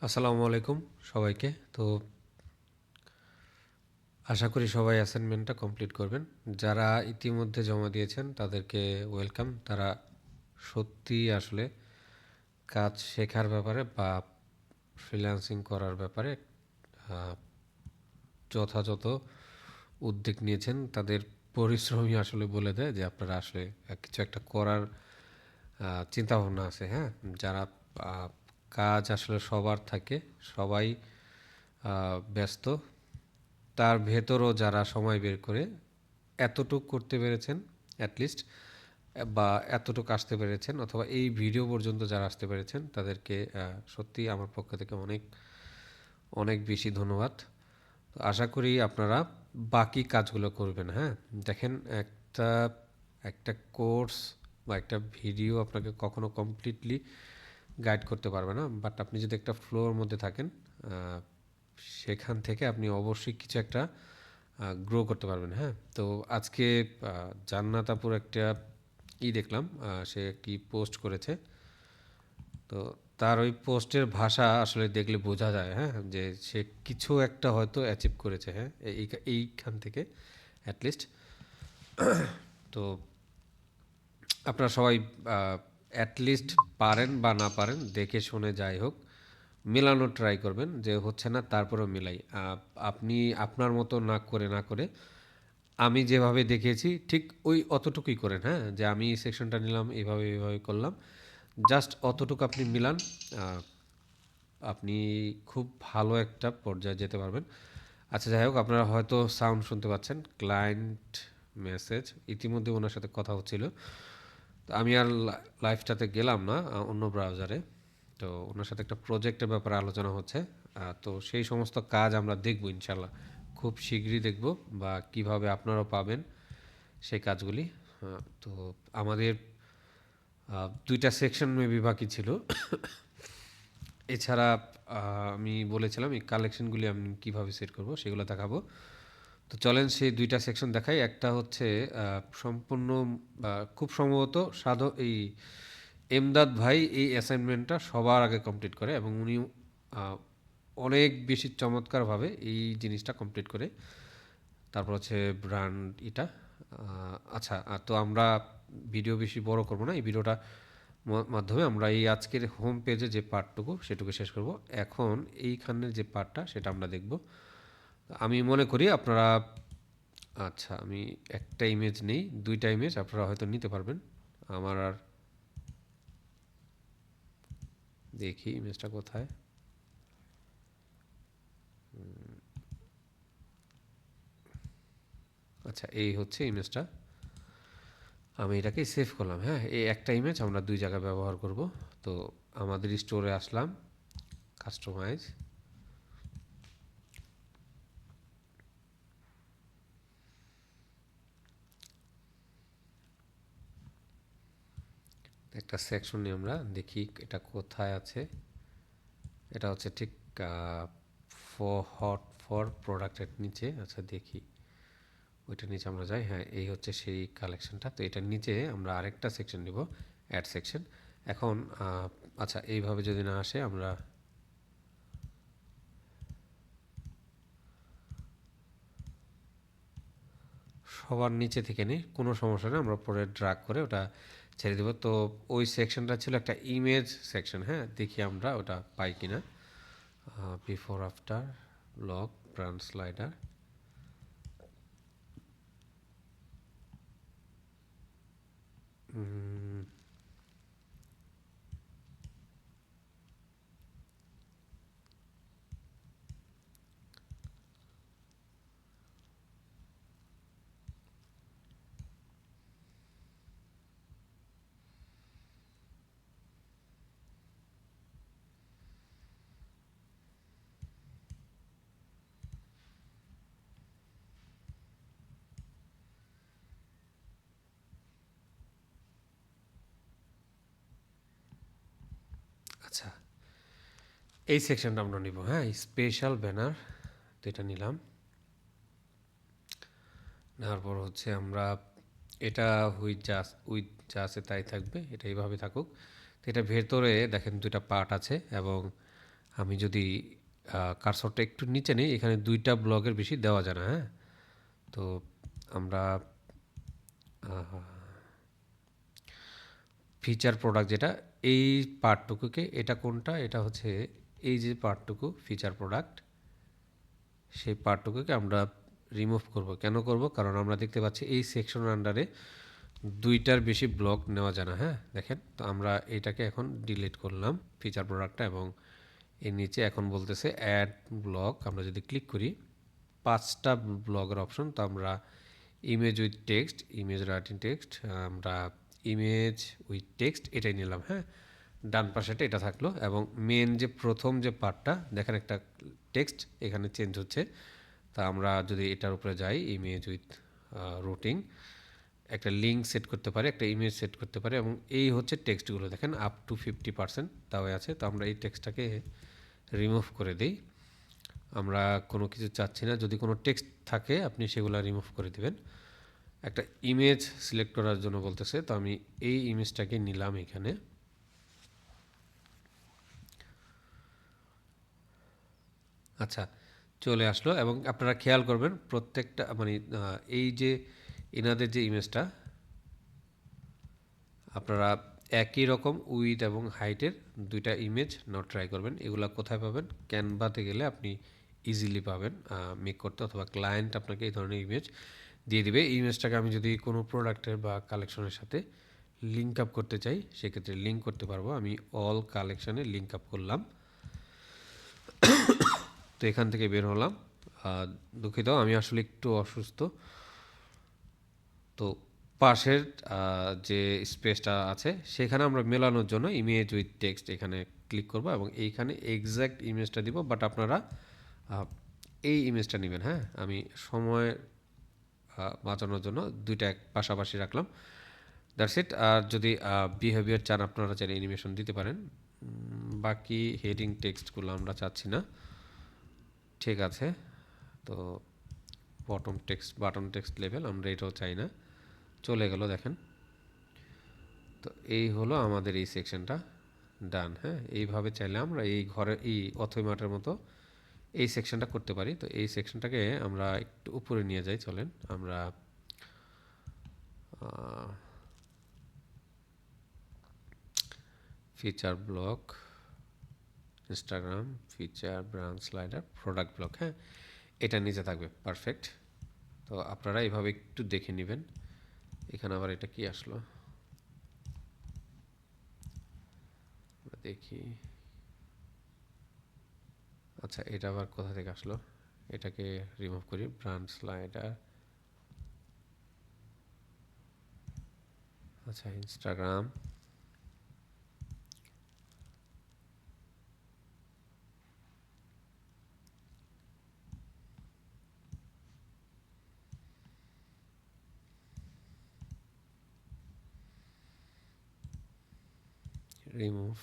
আসসালামু আলাইকুম সবাইকে। তো আশা করি সবাই অ্যাসাইনমেন্টটা কমপ্লিট করবেন। যারা ইতিমধ্যে জমা দিয়েছেন তাদেরকে ওয়েলকাম। তারা সত্যিই আসলে কাজ শেখার ব্যাপারে বা ফ্রিল্যান্সিং করার ব্যাপারে আহ, যথাযথ উদ্যোগ নিয়েছেন। তাদের পরিশ্রমই আসলে বলে দেয় যে আপনারা আসলে কিছু একটা করার চিন্তা ভাবনা আছে। হ্যাঁ, যারা আহ, কাজ আসলে সবার থাকে, সবাই ব্যস্ত, তার ভেতরও যারা সময় বের করে এতটুক করতে পেরেছেন অ্যাটলিস্ট, বা এতটুকু আসতে পেরেছেন, অথবা এই ভিডিও পর্যন্ত যারা আসতে পেরেছেন তাদেরকে সত্যি আমার পক্ষ থেকে অনেক অনেক বেশি ধন্যবাদ। তো আশা করি আপনারা বাকি কাজগুলো করবেন। হ্যাঁ, দেখেন, একটা একটা কোর্স বা একটা ভিডিও আপনাকে কখনো কমপ্লিটলি গাইড করতে পারবে না, বাট আপনি যদি একটা ফ্লোর মধ্যে থাকেন, সেখান থেকে আপনি অবশ্যই কিছু একটা গ্রো করতে পারবেন। হ্যাঁ, তো আজকে জান্নাত আপুর একটা দেখলাম, সে কি পোস্ট করেছে। তো তার ওই পোস্টের ভাষা আসলে দেখলে বোঝা যায়, হ্যাঁ, যে সে কিছু একটা হয়তো অ্যাচিভ করেছে। হ্যাঁ, এইখান থেকে অ্যাটলিস্ট। তো আপনারা সবাই অ্যাটলিস্ট পারেন বা না পারেন, দেখে শুনে যাই হোক মেলানোর ট্রাই করবেন। যে হচ্ছে না তারপরেও মেলাই। আপনি আপনার মতো না করে আমি যেভাবে দেখিয়েছি ঠিক ওই অতটুকুই করেন। হ্যাঁ, যে আমি এই সেকশনটা নিলাম, এইভাবে করলাম, জাস্ট অতটুকু আপনি মিলান। আহ, আপনি খুব ভালো একটা পর্যায়ে যেতে পারবেন। আচ্ছা, যাই হোক, আপনারা হয়তো সাউন্ড শুনতে পাচ্ছেন, ক্লায়েন্ট মেসেজ। ইতিমধ্যে ওনার সাথে কথা হচ্ছিল। তো আমি আর লাইভটাতে গেলাম না, অন্য ব্রাউজারে। তো ওনার সাথে একটা প্রজেক্টের ব্যাপারে আলোচনা হচ্ছে। তো সেই সমস্ত কাজ আমরা দেখব ইনশাল্লাহ, খুব শীঘ্রই দেখব, বা কিভাবে আপনারাও পাবেন সেই কাজগুলি। তো আমাদের দুইটা সেকশন মেবি বাকি ছিল। এছাড়া আমি বলেছিলাম এই কালেকশনগুলি আমি কিভাবে সেট করব সেগুলো দেখাবো। তো চলেন সেই দুইটা সেকশন দেখাই। একটা হচ্ছে সম্পূর্ণ খুব সম্ভবত এই এমদাদ ভাই এই অ্যাসাইনমেন্টটা সবার আগে কমপ্লিট করে, এবং উনি আহ, অনেক বেশি চমৎকারভাবে এই জিনিসটা কমপ্লিট করে। তারপর হচ্ছে ব্র্যান্ড এটা। আচ্ছা, তো আমরা ভিডিও বেশি বড় করব না, এই ভিডিওটা মাধ্যমে আমরা এই আজকের হোম পেজে যে পার্টটুকু সেটুকু শেষ করব। এখন এইখানের যে পার্টটা সেটা আমরা দেখব। আমি মনে করি আপনারা, আচ্ছা, আমি একটা ইমেজ নেই, দুইটা ইমেজ আপনারা হয়তো নিতে পারবেন। আমার আর দেখি ইমেজটা কোথায়। আচ্ছা, এই হচ্ছে ইমেজটা। আমি এটাকে সেভ করলাম। হ্যাঁ, এই একটা ইমেজ আমরা দুই জায়গায় ব্যবহার করব। তো আমাদের স্টোরে আসলাম, কাস্টমাইজ। একটা সেকশন নিয়ে আমরা দেখি এটা কোথায় আছে। এটা হচ্ছে ঠিক হট ফর প্রোডাক্টের নিচে। আচ্ছা, দেখি ওইটার নিচে আমরা যাই। হ্যাঁ, এই হচ্ছে সেই কালেকশনটা। তো এটার নিচে আমরা আরেকটা সেকশন নিব, অ্যাড সেকশন। এখন আচ্ছা, এইভাবে যদি না আসে, আমরা সবার নিচে থেকে নিই, কোনো সমস্যা নেই, আমরা পরে ড্রাগ করে ওটা ছেড়ে দেবো। তো ওই সেকশনটা ছিল একটা ইমেজ সেকশন। হ্যাঁ, দেখি আমরা ওটা পাই কিনা। Before after log brand slider. আচ্ছা, এই সেকশনটা আমরা নিব। হ্যাঁ, স্পেশাল ব্যানার। তো এটা নিলাম। নেওয়ার পর হচ্ছে আমরা এটা উইথ যা আছে তাই থাকবে, এটা এইভাবে থাকুক। তো এটা ভেতরে দেখেন দুইটা পার্ট আছে, এবং আমি যদি কার্সরটা একটু নিচে নেই, এখানে 2টা ব্লকের বেশি দেওয়া যায় না, হ্যাঁ। তো আমরা ফিচার প্রোডাক্ট যেটা, এই পার্টটুকুকে, এটা কোনটা, এটা হচ্ছে এই যে পার্টটুকু ফিচার প্রোডাক্ট, সেই পার্টটুকুকে আমরা রিমুভ করব। কেন করব? কারণ আমরা দেখতে পাচ্ছি এই সেকশনের আন্ডারে 2টার বেশি ব্লক নেওয়া যায় না, হ্যাঁ। দেখেন, তো আমরা এটাকে এখন ডিলিট করলাম ফিচার প্রোডাক্টটা, এবং এর নিচে এখন বলতেছে অ্যাড ব্লক। আমরা যদি ক্লিক করি 5টা ব্লকের অপশন, তো আমরা image with text, image writing text, আমরা ইমেজ উইথ টেক্সট এটাই নিলাম, হ্যাঁ। ডান পাশেটা এটা থাকলো, এবং মেন যে প্রথম যে পার্টটা দেখেন একটা টেক্সট এখানে চেঞ্জ হচ্ছে। তা আমরা যদি এটার উপরে যাই, ইমেজ উইথ রুটিং, একটা লিঙ্ক সেট করতে পারে, একটা ইমেজ সেট করতে পারে, এবং এই হচ্ছে টেক্সটগুলো দেখেন আপ টু 50% তাও আছে। তো আমরা এই টেক্সটটাকে রিমুভ করে দিই। আমরা কোনো কিছু চাচ্ছি না, যদি কোনো টেক্সট থাকে আপনি সেগুলো রিমুভ করে দিবেন। একটা ইমেজ সিলেক্ট করার জন্য বলতেছে, তো আমি এই ইমেজটাকে নিলাম এখানে। আচ্ছা, চলে আসলো, এবং আপনারা খেয়াল করবেন প্রত্যেকটা মানে এই যে এনাদের যে ইমেজটা, আপনারা একই রকম উইথ এবং হাইটের 2টা ইমেজ নাও ট্রাই করবেন। এগুলা কোথায় পাবেন? ক্যানভাতে গেলে আপনি ইজিলি পাবেন মেক করতে, অথবা ক্লায়েন্ট আপনাকে এই ধরনের ইমেজ দিয়ে দিবে। এই ইমেজটাকে আমি যদি কোনো প্রোডাক্টের বা কালেকশনের সাথে লিঙ্ক আপ করতে চাই, সেক্ষেত্রে লিঙ্ক করতে পারবো। আমি অল কালেকশানে লিঙ্ক আপ করলাম, তো এখান থেকে বের হলাম। দুঃখিত, আমি আসলে একটু অসুস্থ, তো পাশের যে স্পেসটা আছে সেখানে আমরা মেলানোর জন্য ইমেজ উইথ টেক্সট এখানে ক্লিক করব, এবং এইখানে এক্স্যাক্ট ইমেজটা দিব। বাট আপনারা এই ইমেজটা নেবেন, হ্যাঁ। আমি সময় বাঁচানোর জন্য 2টা পাশাপাশি রাখলাম, দ্যাটস ইট। আর যদি বিহেভিয়ার চান আপনারা চাইলে অ্যানিমেশন দিতে পারেন। বাকি হেডিং টেক্সটগুলো আমরা চাচ্ছি না, ঠিক আছে। তো বাটন টেক্সট লেভেল আমরা এটাও চাই না, চলে গেল দেখেন। তো এই হলো আমাদের এই সেকশনটা ডান, হ্যাঁ। এইভাবে চাইলে আমরা এই ঘরে এই অথইমার্টের মতো এই সেকশনটা করতে পারি। তো এই সেকশনটাকে আমরা একটু উপরে নিয়ে যাই, চলেন। আমরা feature block, Instagram feature, branch slider, product block, হ্যাঁ, এটা নিচে থাকবে, পারফেক্ট। তো আপনারা এইভাবে একটু দেখে নেবেন। এখানে আবার এটা কি আসলো দেখি। আচ্ছা, এটা আবার কোথা থেকে আসলো? এটাকে রিমুভ করি, ব্রাঞ্চ স্লাইডার। আচ্ছা, ইনস্টাগ্রাম, রিমুভ।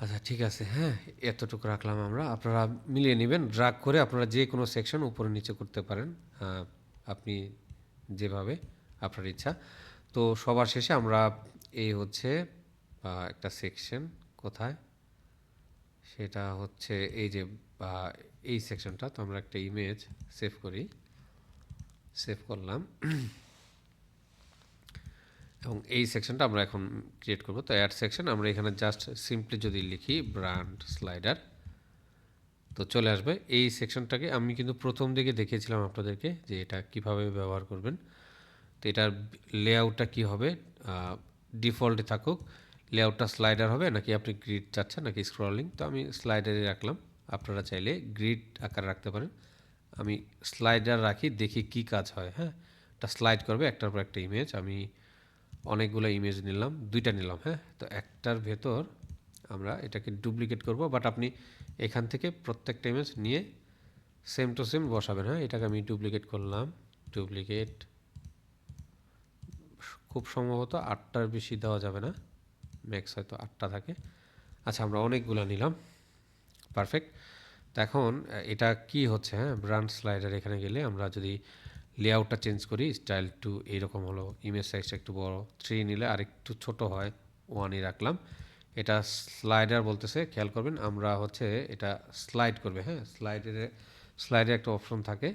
আচ্ছা, ঠিক আছে, হ্যাঁ, এতটুকু রাখলাম আমরা। আপনারা মিলিয়ে নেবেন, ড্রাগ করে আপনারা যে কোনো সেকশন উপরে নিচে করতে পারেন, আপনি যেভাবে আপনার ইচ্ছা। তো সবার শেষে আমরা এই হচ্ছে একটা সেকশন, কোথায় সেটা হচ্ছে এই যে এই সেকশনটা। তো আমরা একটা ইমেজ সেভ করি, সেভ করলাম, এবং এই সেকশনটা আমরা এখন ক্রিয়েট করব। তো অ্যাড সেকশন, আমরা এখানে জাস্ট সিম্পলি যদি লিখি ব্র্যান্ড স্লাইডার, তো চলে আসবে। এই সেকশনটাকে আমি কিন্তু প্রথম দিকে দেখিয়েছিলাম আপনাদেরকে যে এটা কিভাবে ব্যবহার করবেন। তো এটার লেআউটটা কি হবে, ডিফল্টে থাকুক, লেআউটটা স্লাইডার হবে নাকি আপনি গ্রিড চাচ্ছেন নাকি স্ক্রলিং। তো আমি স্লাইডারে রাখলাম, আপনারা চাইলে গ্রিড আকার রাখতে পারেন। আমি স্লাইডার রাখি, দেখি কি কাজ হয়, হ্যাঁ। এটা স্লাইড করবে একটার পর একটা ইমেজ। আমি অনেকগুলো ইমেজ নিলাম, 2টা নিলাম, হ্যাঁ। তো একটার ভেতর আমরা এটাকে ডুপ্লিকেট করব, বাট আপনি এখান থেকে প্রত্যেকটা ইমেজ নিয়ে সেম টু সেম বসাবেন, হ্যাঁ। এটাকে আমি ডুপ্লিকেট করলাম, ডুপ্লিকেট, খুব সম্ভবত 8টার বেশি দেওয়া যাবে না, ম্যাক্স হয়তো 8টা থাকে। আচ্ছা, আমরা অনেকগুলো নিলাম, পারফেক্ট। তো এখন এটা কি হচ্ছে, হ্যাঁ, ব্রান্ড স্লাইডার এখানে গেলে আমরা যদি লেআউটটা চেঞ্জ করি, স্টাইল টু এইরকম হলো, ইমেজ সাইজটা একটু বড়, 3 নিলে আর একটু ছোট হয়, 1ই রাখলাম। এটা স্লাইডার বলতেছে, খেয়াল করবেন। আমরা হচ্ছে এটা স্লাইড করবে, হ্যাঁ, স্লাইডে একটা অপশন থাকে,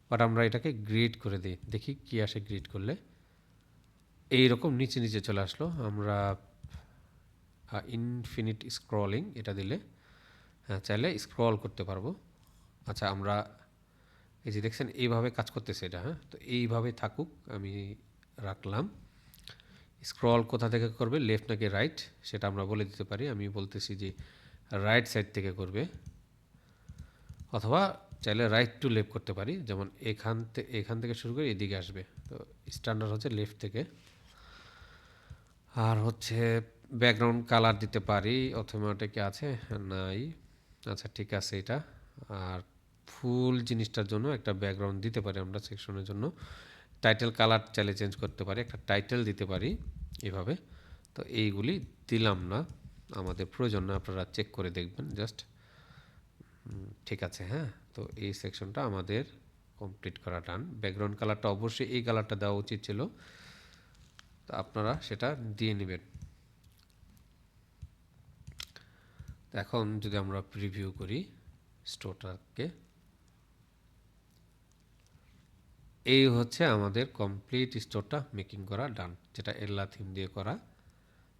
বাট আমরা এটাকে গ্রিড করে দিই, দেখি কি আসে গ্রিড করলে। এইরকম নিচে নিচে চলে আসলো। আমরা ইনফিনিট স্ক্রলিং এটা দিলে হ্যাঁ চাইলে স্ক্রল করতে পারবো। আচ্ছা, আমরা এই যে দেখছেন এইভাবে কাজ করতেছে এটা, হ্যাঁ, তো এইভাবে থাকুক, আমি রাখলাম। স্ক্রল কোথা থেকে করবে, লেফট নাকি রাইট, সেটা আমরা বলে দিতে পারি। আমি বলতেছি যে রাইট সাইড থেকে করবে, অথবা চাইলে রাইট টু লেফট করতে পারি, যেমন এখান থেকে শুরু করে এদিকে আসবে। তো স্ট্যান্ডার্ড হচ্ছে লেফট থেকে। আর হচ্ছে ব্যাকগ্রাউন্ড কালার দিতে পারি, অথোমেটিক আছে নাই, আচ্ছা ঠিক আছে এটা। আর ফুল জিনিসটার জন্য একটা ব্যাকগ্রাউন্ড দিতে পারি আমরা সেকশনের জন্য। টাইটেল কালার চাইলে চেঞ্জ করতে পারি, একটা টাইটেল দিতে পারি এভাবে। তো এইগুলি দিলাম না, আমাদের প্রয়োজন না, আপনারা চেক করে দেখবেন জাস্ট। ঠিক আছে, হ্যাঁ। তো এই সেকশনটা আমাদের কমপ্লিট করা ডান। ব্যাকগ্রাউন্ড কালারটা অবশ্যই এই কালারটা দেওয়া উচিত ছিল, তো আপনারা সেটা দিয়ে নেবেন। এখন যদি আমরা প্রিভিউ করি স্টোরটাকে, এই হচ্ছে আমাদের কমপ্লিট স্টোরটা মেকিং করা ডান, যেটা এল্লা থিম দিয়ে করা।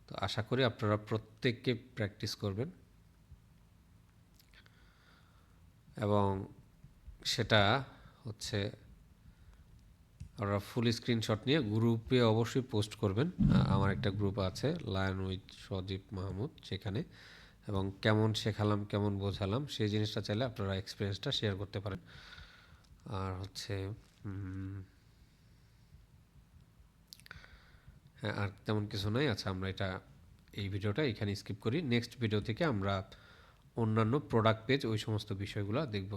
তো আশা করি আপনারা প্রত্যেককে প্র্যাকটিস করবেন এবং সেটা হচ্ছে আপনারা ফুল স্ক্রিনশট নিয়ে গ্রুপে অবশ্যই পোস্ট করবেন। আমার একটা গ্রুপ আছে, লায়ন উইথ সজীব মাহমুদ, সেখানে। এবং কেমন শেখালাম, কেমন বোঝালাম, সেই জিনিসটা চাইলে আপনারা এক্সপিরিয়েন্সটা শেয়ার করতে পারেন। আর হচ্ছে হ্যাঁ, আর তেমন কিছু নাই। আচ্ছা, আমরা এই ভিডিওটা এখানে স্কিপ করি। নেক্সট ভিডিও থেকে আমরা অন্যান্য প্রোডাক্ট পেজ ওই সমস্ত বিষয়গুলো দেখব।